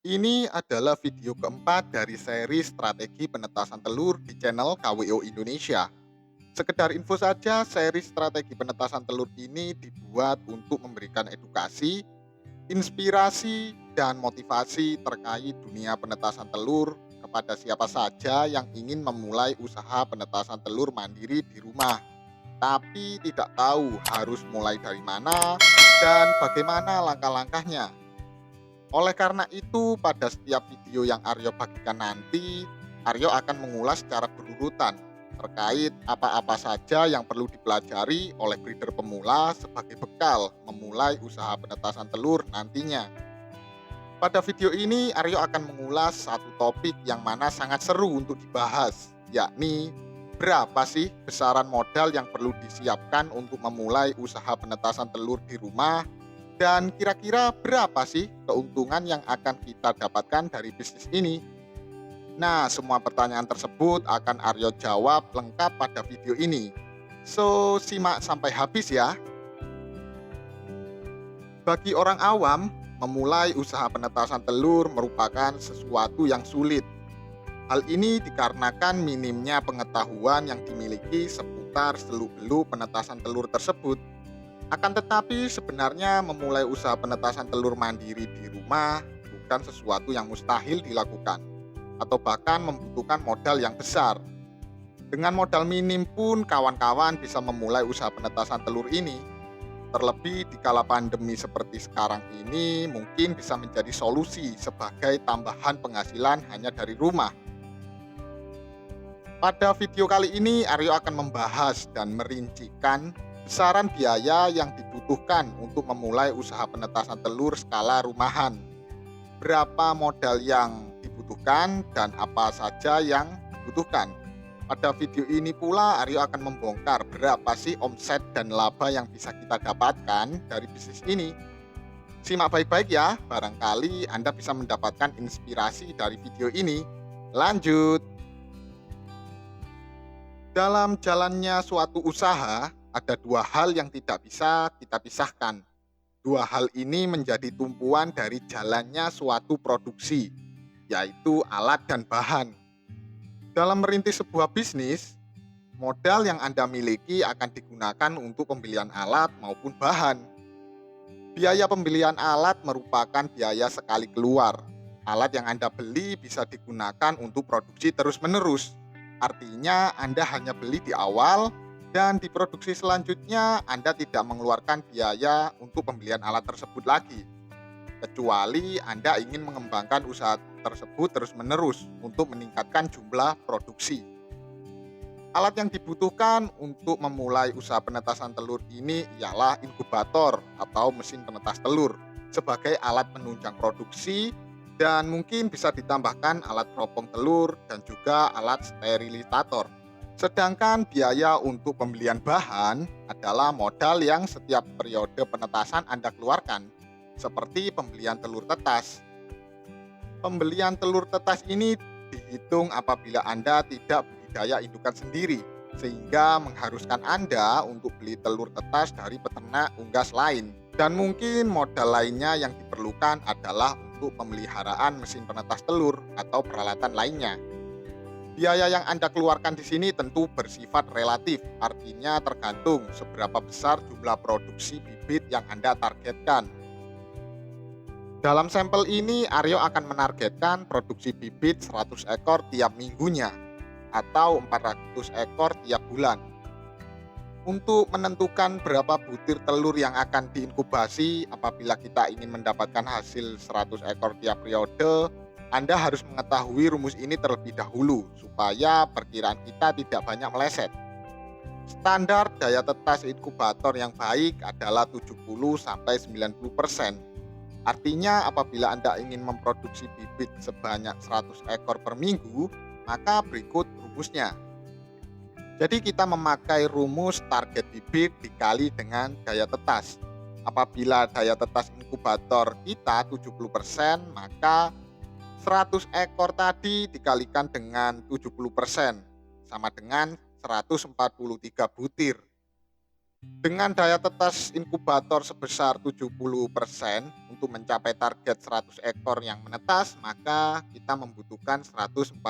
Ini adalah video keempat dari seri strategi penetasan telur di channel KWO Indonesia. Sekedar info saja, seri strategi penetasan telur ini dibuat untuk memberikan edukasi, inspirasi, dan motivasi terkait dunia penetasan telur kepada siapa saja yang ingin memulai usaha penetasan telur mandiri di rumah, tapi tidak tahu harus mulai dari mana dan bagaimana langkah-langkahnya. Oleh karena itu, pada setiap video yang Aryo bagikan nanti, Aryo akan mengulas secara berurutan terkait apa-apa saja yang perlu dipelajari oleh breeder pemula sebagai bekal memulai usaha penetasan telur nantinya. Pada video ini, Aryo akan mengulas satu topik yang mana sangat seru untuk dibahas, yakni berapa sih besaran modal yang perlu disiapkan untuk memulai usaha penetasan telur di rumah, dan kira-kira berapa sih keuntungan yang akan kita dapatkan dari bisnis ini? Nah, semua pertanyaan tersebut akan Aryo jawab lengkap pada video ini. So, simak sampai habis ya. Bagi orang awam, memulai usaha penetasan telur merupakan sesuatu yang sulit. Hal ini dikarenakan minimnya pengetahuan yang dimiliki seputar seluk-beluk penetasan telur tersebut. Akan tetapi sebenarnya memulai usaha penetasan telur mandiri di rumah bukan sesuatu yang mustahil dilakukan atau bahkan membutuhkan modal yang besar. Dengan modal minim pun kawan-kawan bisa memulai usaha penetasan telur ini. Terlebih di kala pandemi seperti sekarang ini mungkin bisa menjadi solusi sebagai tambahan penghasilan hanya dari rumah. Pada video kali ini, Aryo akan membahas dan merincikan besaran biaya yang dibutuhkan untuk memulai usaha penetasan telur skala rumahan. Berapa modal yang dibutuhkan dan apa saja yang dibutuhkan. Pada video ini pula, Aryo akan membongkar berapa sih omset dan laba yang bisa kita dapatkan dari bisnis ini. Simak baik-baik ya, barangkali Anda bisa mendapatkan inspirasi dari video ini. Lanjut. Dalam jalannya suatu usaha, ada dua hal yang tidak bisa kita pisahkan. Dua hal ini menjadi tumpuan dari jalannya suatu produksi, yaitu alat dan bahan. Dalam merintis sebuah bisnis, modal yang Anda miliki akan digunakan untuk pembelian alat maupun bahan. Biaya pembelian alat merupakan biaya sekali keluar. Alat yang Anda beli bisa digunakan untuk produksi terus-menerus. Artinya Anda hanya beli di awal dan di produksi selanjutnya Anda tidak mengeluarkan biaya untuk pembelian alat tersebut lagi. Kecuali Anda ingin mengembangkan usaha tersebut terus-menerus untuk meningkatkan jumlah produksi. Alat yang dibutuhkan untuk memulai usaha penetasan telur ini ialah inkubator atau mesin penetas telur sebagai alat penunjang produksi, dan mungkin bisa ditambahkan alat teropong telur dan juga alat sterilisator. Sedangkan biaya untuk pembelian bahan adalah modal yang setiap periode penetasan Anda keluarkan, seperti pembelian telur tetas. Pembelian telur tetas ini dihitung apabila Anda tidak budidaya indukan sendiri, sehingga mengharuskan Anda untuk beli telur tetas dari peternak unggas lain. Dan mungkin modal lainnya yang diperlukan adalah untuk pemeliharaan mesin penetas telur atau peralatan lainnya. Biaya yang Anda keluarkan di sini tentu bersifat relatif, artinya tergantung seberapa besar jumlah produksi bibit yang Anda targetkan. Dalam sampel ini, Aryo akan menargetkan produksi bibit 100 ekor tiap minggunya atau 400 ekor tiap bulan. Untuk menentukan berapa butir telur yang akan diinkubasi apabila kita ingin mendapatkan hasil 100 ekor tiap periode, Anda harus mengetahui rumus ini terlebih dahulu supaya perkiraan kita tidak banyak meleset. Standar daya tetas inkubator yang baik adalah 70-90%. Artinya apabila Anda ingin memproduksi bibit sebanyak 100 ekor per minggu, maka berikut rumusnya. Jadi kita memakai rumus target bibit dikali dengan daya tetas. Apabila daya tetas inkubator kita 70%, maka 100 ekor tadi dikalikan dengan 70% sama dengan 143 butir. Dengan daya tetas inkubator sebesar 70% untuk mencapai target 100 ekor yang menetas, maka kita membutuhkan 143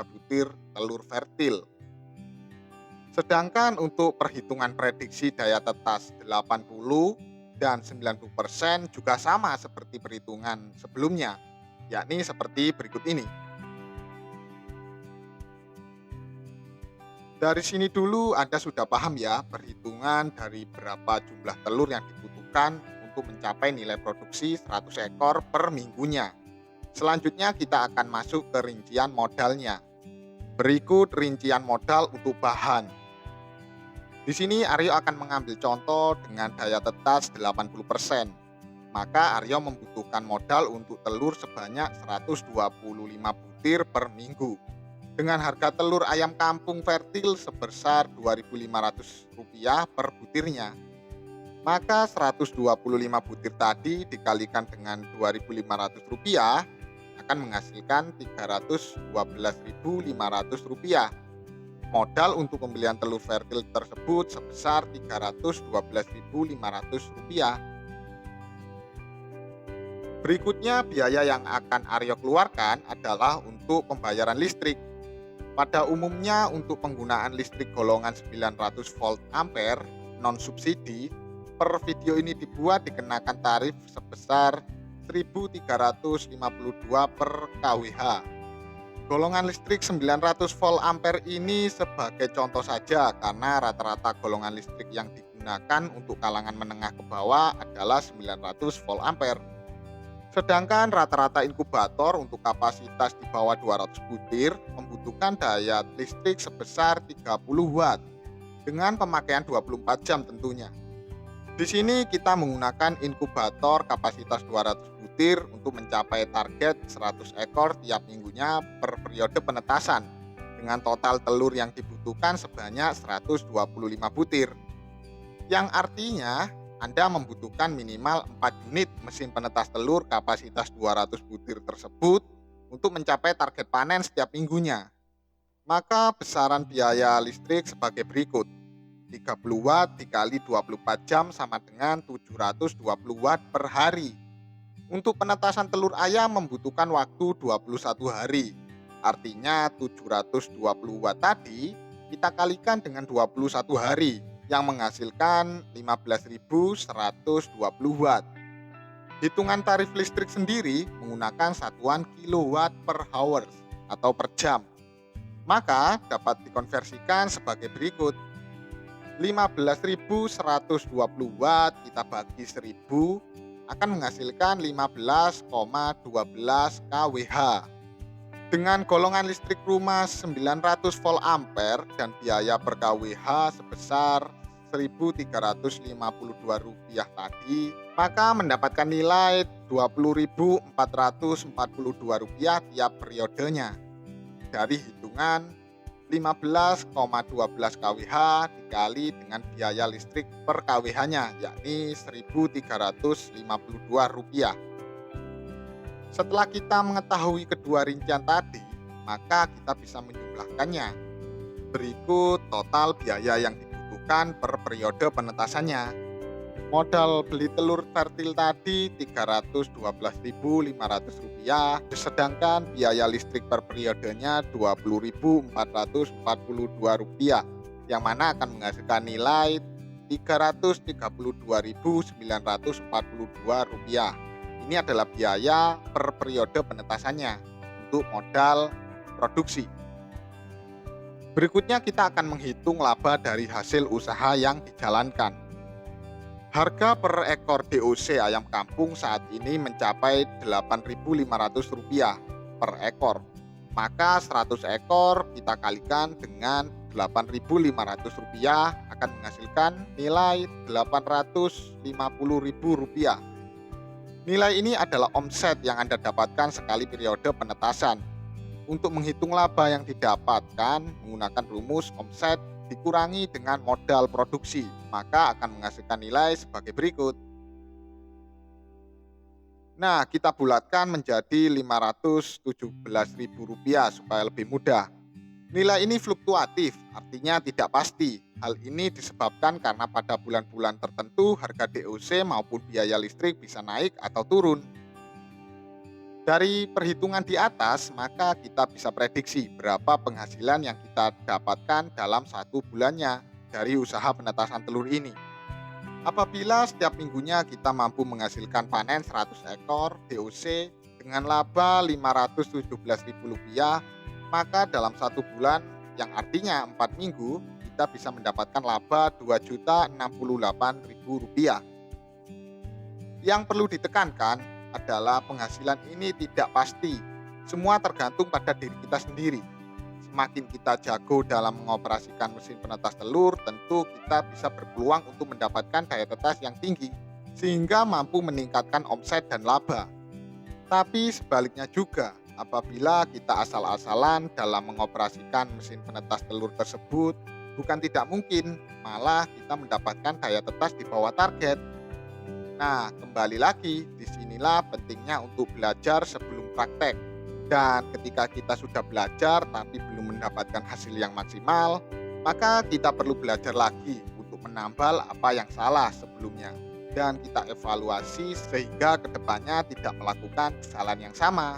butir telur fertil. Sedangkan untuk perhitungan prediksi daya tetas 80 dan 90% juga sama seperti perhitungan sebelumnya, yakni seperti berikut ini. Dari sini dulu Anda sudah paham ya perhitungan dari berapa jumlah telur yang dibutuhkan untuk mencapai nilai produksi 100 ekor per minggunya. Selanjutnya kita akan masuk ke rincian modalnya. Berikut rincian modal untuk bahan. Di sini Aryo akan mengambil contoh dengan daya tetas 80%. Maka Aryo membutuhkan modal untuk telur sebanyak 125 butir per minggu. Dengan harga telur ayam kampung fertil sebesar Rp2.500 per butirnya. Maka 125 butir tadi dikalikan dengan Rp2.500 akan menghasilkan Rp312.500. Modal untuk pembelian telur fertil tersebut sebesar Rp312.500. Berikutnya biaya yang akan Aryo keluarkan adalah untuk pembayaran listrik. Pada umumnya untuk penggunaan listrik golongan 900 volt ampere non subsidi, per video ini dibuat dikenakan tarif sebesar 1.352 per kWh. Golongan listrik 900 volt ampere ini sebagai contoh saja karena rata-rata golongan listrik yang digunakan untuk kalangan menengah ke bawah adalah 900 volt ampere. Sedangkan rata-rata inkubator untuk kapasitas di bawah 200 butir membutuhkan daya listrik sebesar 30 watt dengan pemakaian 24 jam tentunya. Di sini kita menggunakan inkubator kapasitas 200 butir untuk mencapai target 100 ekor tiap minggunya per periode penetasan dengan total telur yang dibutuhkan sebanyak 125 butir. Yang artinya Anda membutuhkan minimal 4 unit mesin penetas telur kapasitas 200 butir tersebut untuk mencapai target panen setiap minggunya. Maka besaran biaya listrik sebagai berikut. 30 watt dikali 24 jam sama dengan 720 watt per hari. Untuk penetasan telur ayam membutuhkan waktu 21 hari. Artinya 720 watt tadi kita kalikan dengan 21 hari yang menghasilkan 15.120 watt. Hitungan tarif listrik sendiri menggunakan satuan kilowatt per hour atau per jam. Maka dapat dikonversikan sebagai berikut. 15.120 watt kita bagi 1.000 akan menghasilkan 15,12 kWh. Dengan golongan listrik rumah 900 volt ampere dan biaya per kWh sebesar Rp1.352 tadi, maka mendapatkan nilai Rp20.442 tiap periodenya. Dari hitungan 15,12 kWh dikali dengan biaya listrik per kWh-nya, yakni Rp1.352. Setelah kita mengetahui kedua rincian tadi, maka kita bisa menjumlahkannya. Berikut total biaya yang dibutuhkan per periode penetasannya. Modal beli telur fertil tadi Rp312.500, sedangkan biaya listrik per periodenya Rp20.442, yang mana akan menghasilkan nilai Rp332.942. Ini adalah biaya per periode penetasannya untuk modal produksi. Berikutnya kita akan menghitung laba dari hasil usaha yang dijalankan. Harga per ekor DOC ayam kampung saat ini mencapai Rp8.500 per ekor. Maka 100 ekor kita kalikan dengan Rp8.500 akan menghasilkan nilai Rp850.000. Nilai ini adalah omset yang Anda dapatkan sekali periode penetasan. Untuk menghitung laba yang didapatkan menggunakan rumus omset dikurangi dengan modal produksi, maka akan menghasilkan nilai sebagai berikut. Nah, kita bulatkan menjadi Rp517.000 supaya lebih mudah. Nilai ini fluktuatif, artinya tidak pasti. Hal ini disebabkan karena pada bulan-bulan tertentu harga DOC maupun biaya listrik bisa naik atau turun. Dari perhitungan di atas, maka kita bisa prediksi berapa penghasilan yang kita dapatkan dalam satu bulannya dari usaha penetasan telur ini. Apabila setiap minggunya kita mampu menghasilkan panen 100 ekor DOC dengan laba Rp517.000, maka dalam satu bulan yang artinya 4 minggu, kita bisa mendapatkan laba Rp2.068.000. Yang perlu ditekankan adalah penghasilan ini tidak pasti. Semua tergantung pada diri kita sendiri. Semakin kita jago dalam mengoperasikan mesin penetas telur, tentu kita bisa berpeluang untuk mendapatkan daya tetas yang tinggi, sehingga mampu meningkatkan omset dan laba. Tapi sebaliknya juga, apabila kita asal-asalan dalam mengoperasikan mesin penetas telur tersebut, bukan tidak mungkin, malah kita mendapatkan daya tetas di bawah target. Nah, kembali lagi, disinilah pentingnya untuk belajar sebelum praktek. Dan ketika kita sudah belajar tapi belum mendapatkan hasil yang maksimal, maka kita perlu belajar lagi untuk menambal apa yang salah sebelumnya. Dan kita evaluasi sehingga kedepannya tidak melakukan kesalahan yang sama.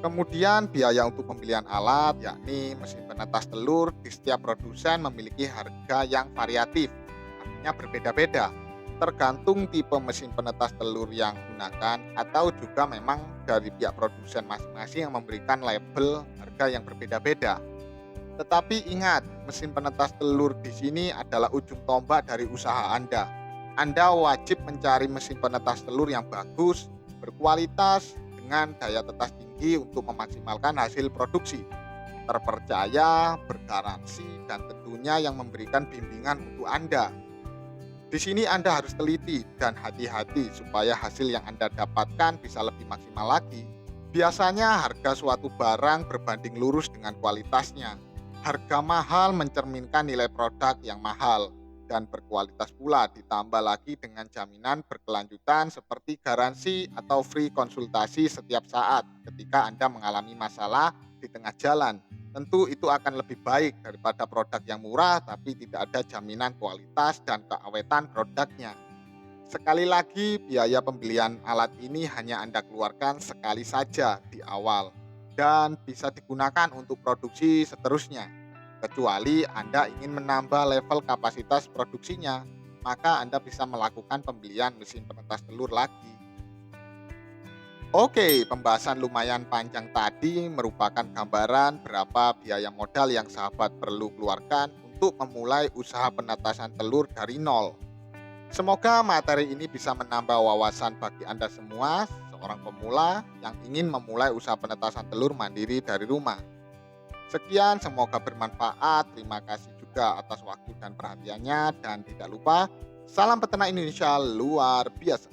Kemudian biaya untuk pembelian alat, yakni mesin penetas telur, di setiap produsen memiliki harga yang variatif, artinya berbeda-beda, tergantung tipe mesin penetas telur yang digunakan atau juga memang dari pihak produsen masing-masing yang memberikan label harga yang berbeda-beda. Tetapi ingat, mesin penetas telur di sini adalah ujung tombak dari usaha Anda. Anda wajib mencari mesin penetas telur yang bagus, berkualitas, dengan daya tetas tinggi untuk memaksimalkan hasil produksi, terpercaya, bergaransi, dan tentunya yang memberikan bimbingan untuk Anda. Di sini Anda harus teliti dan hati-hati supaya hasil yang Anda dapatkan bisa lebih maksimal lagi. Biasanya harga suatu barang berbanding lurus dengan kualitasnya. Harga mahal mencerminkan nilai produk yang mahal dan berkualitas pula, ditambah lagi dengan jaminan berkelanjutan seperti garansi atau free konsultasi setiap saat ketika Anda mengalami masalah di tengah jalan. Tentu itu akan lebih baik daripada produk yang murah tapi tidak ada jaminan kualitas dan keawetan produknya. Sekali lagi, biaya pembelian alat ini hanya Anda keluarkan sekali saja di awal dan bisa digunakan untuk produksi seterusnya. Kecuali Anda ingin menambah level kapasitas produksinya, maka Anda bisa melakukan pembelian mesin penetas telur lagi. Oke, pembahasan lumayan panjang tadi merupakan gambaran berapa biaya modal yang sahabat perlu keluarkan untuk memulai usaha penetasan telur dari nol. Semoga materi ini bisa menambah wawasan bagi Anda semua, seorang pemula yang ingin memulai usaha penetasan telur mandiri dari rumah. Sekian, semoga bermanfaat. Terima kasih juga atas waktu dan perhatiannya. Dan tidak lupa, salam peternak Indonesia luar biasa.